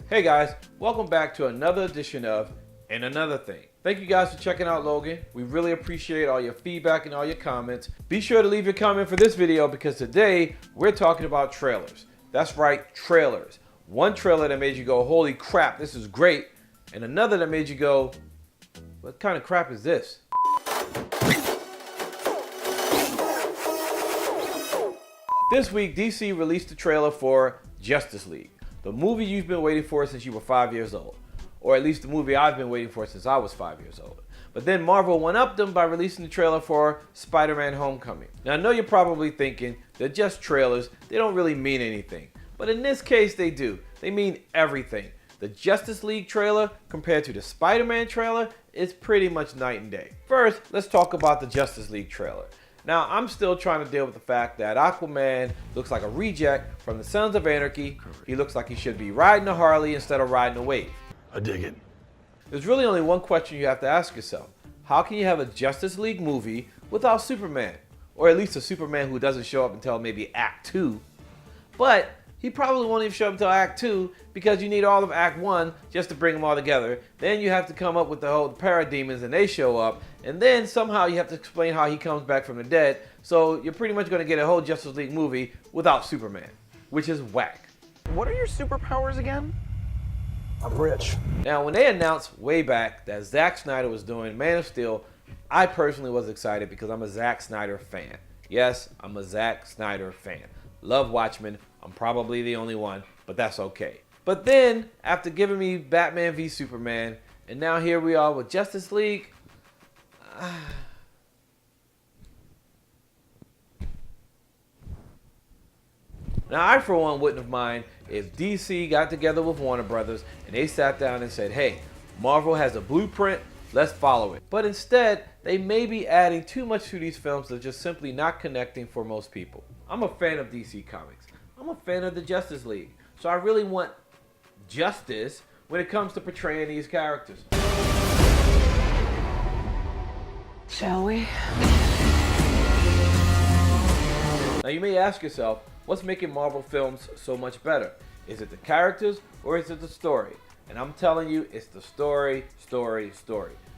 Hey guys, welcome back to another edition of And Another Thing. Thank you guys for checking out Logan. We really appreciate all your feedback and all your comments. Be sure to leave your comment for this video because today we're talking about trailers. That's right, trailers. One trailer that made you go, holy crap, this is great. And another that made you go, what kind of crap is this? This week, DC released a trailer for Justice League, the movie you've been waiting for since you were 5 years old. Or at least the movie I've been waiting for since I was 5 years old. But then Marvel one-upped them by releasing the trailer for Spider-Man Homecoming. Now I know you're probably thinking, they're just trailers, they don't really mean anything. But in this case they do. They mean everything. The Justice League trailer compared to the Spider-Man trailer is pretty much night and day. First, let's talk about the Justice League trailer. Now, I'm still trying to deal with the fact that Aquaman looks like a reject from the Sons of Anarchy. He looks like he should be riding a Harley instead of riding a wave. I dig it. There's really only one question you have to ask yourself. How can you have a Justice League movie without Superman? Or at least a Superman who doesn't show up until maybe Act 2. But he probably won't even show up until Act 2 because you need all of Act 1 just to bring them all together. Then you have to come up with the whole parademons and they show up. And then somehow you have to explain how he comes back from the dead. So you're pretty much going to get a whole Justice League movie without Superman, which is whack. What are your superpowers again? I'm rich. Now, when they announced way back that Zack Snyder was doing Man of Steel, I personally was excited because I'm a Zack Snyder fan. Yes, I'm a Zack Snyder fan. Love Watchmen. I'm probably the only one, but that's okay. But then, after giving me Batman v Superman, and now here we are with Justice League, now I for one wouldn't have mind if DC got together with Warner Brothers and they sat down and said, hey, Marvel has a blueprint, let's follow it. But instead, they may be adding too much to these films that are just simply not connecting for most people. I'm a fan of DC Comics. I'm a fan of the Justice League. So I really want justice when it comes to portraying these characters. Shall we? Now you may ask yourself, what's making Marvel films so much better? Is it the characters or is it the story? And I'm telling you, it's the story.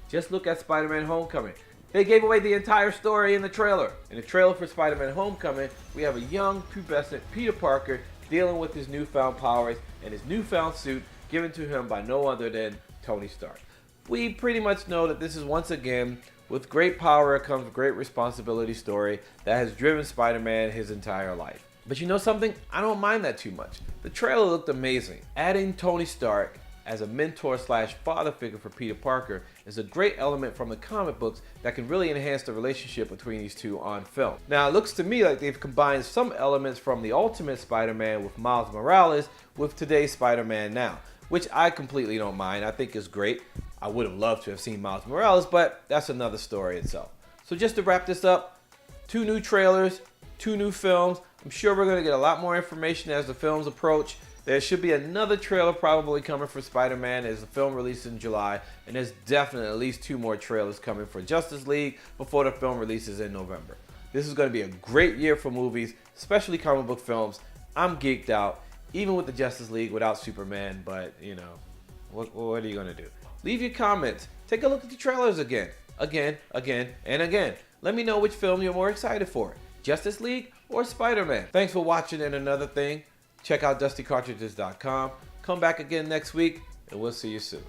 Just look at Spider-Man Homecoming. They gave away the entire story in the trailer. In the trailer for Spider-Man Homecoming, we have a young, pubescent Peter Parker dealing with his newfound powers and his newfound suit given to him by no other than Tony Stark. We pretty much know that this is once again, with great power comes great responsibility story that has driven Spider-Man his entire life. But you know something? I don't mind that too much. The trailer looked amazing. Adding Tony Stark as a mentor slash father figure for Peter Parker is a great element from the comic books that can really enhance the relationship between these two on film. Now it looks to me like they've combined some elements from the Ultimate Spider-Man with Miles Morales with today's Spider-Man now, which I completely don't mind. I think is great. I would have loved to have seen Miles Morales, but that's another story itself. So just to wrap this up, 2 new trailers, 2 new films. I'm sure we're going to get a lot more information as the films approach. There should be another trailer probably coming for Spider-Man as the film releases in July, and there's definitely at least 2 more trailers coming for Justice League before the film releases in November. This is going to be a great year for movies, especially comic book films. I'm geeked out, even with the Justice League without Superman, but you know, what are you going to do? Leave your comments. Take a look at the trailers again, and again. Let me know which film you're more excited for, Justice League or Spider-Man. Thanks for watching And Another Thing. Check out DustyCartridges.com. Come back again next week, and we'll see you soon.